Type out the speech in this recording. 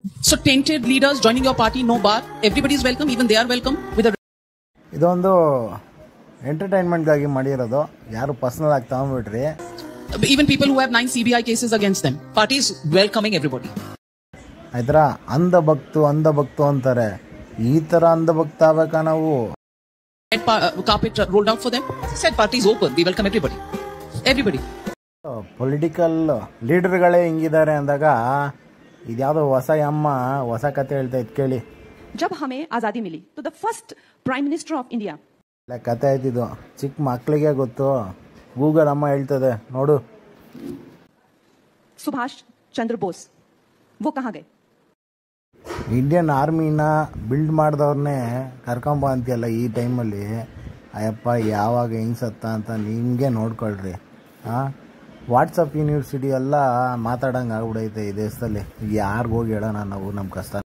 So tainted leaders joining your party, no bar. Everybody is welcome, even they are welcome with a. ಇದೊಂದು ಎಂಟರ್ಟೈನ್ಮೆಂಟ್ಗಾಗಿ ಮಾಡಿರೋದು, ಯಾರು personal ಆಗಿ ತಗೊಂಡ್ಬಿಟ್ರಿ. Even people who have 9 CBI cases against them. Party is welcoming everybody. ಆಯ್ತರ ಅಂಧ ಭಕ್ತು ಅಂತಾರೆ. ಈ ತರ ಅಂಧ ಭಕ್ತ ಆಗ್ಬೇಕಾ ನಾವು? Carpet rolled out for them. Said party is open. We welcome everybody. Everybody. Political ಲೀಡರ್ಗಳೇ ಹಿಂಗಿದ್ದಾರೆ ಅಂದಾಗ ಇದ್ಯಾವುದೋ ಹೊಸ ಕತೆ ಹೇಳ್ತಾ ಇತ್ತು ಕೇಳಿ. जब हमें आजादी मिली तो the first prime minister of India ಕತೆ ಆಯ್ತಿದ್ದು, ಚಿಕ್ಕ ಮಕ್ಳಿಗೆ ಗೊತ್ತು. ಗೂಗಲ್ ಅಮ್ಮ ಹೇಳ್ತದೆ ನೋಡು. सुभाष चंद्र बोस वो कहाँ गए? ಇಂಡಿಯನ್ ಆರ್ಮಿನ ಬಿಲ್ಡ್ ಮಾಡಿದವ್ರನ್ನೇ ಕರ್ಕೊಂಬ ಅಂತೀಯಲ್ಲ ಈ ಟೈಮಲ್ಲಿ. ಅಯ್ಯಪ್ಪ ಯಾವಾಗ ಹೆಂಗೆ ಸತ್ತ ಅಂತ ನಿಮಗೆ ನೋಡ್ಕೊಳ್ರಿ. ವಾಟ್ಸಪ್ ಯೂನಿವರ್ಸಿಟಿ ಎಲ್ಲ ಮಾತಾಡಂಗೆ ಆಗ್ಬಿಡೈತೆ ಈ ದೇಶದಲ್ಲಿ. ಯಾರಿಗೋಗಿ ಹೇಳೋಣ ನಾವು ನಮ್ಮ ಕಷ್ಟ.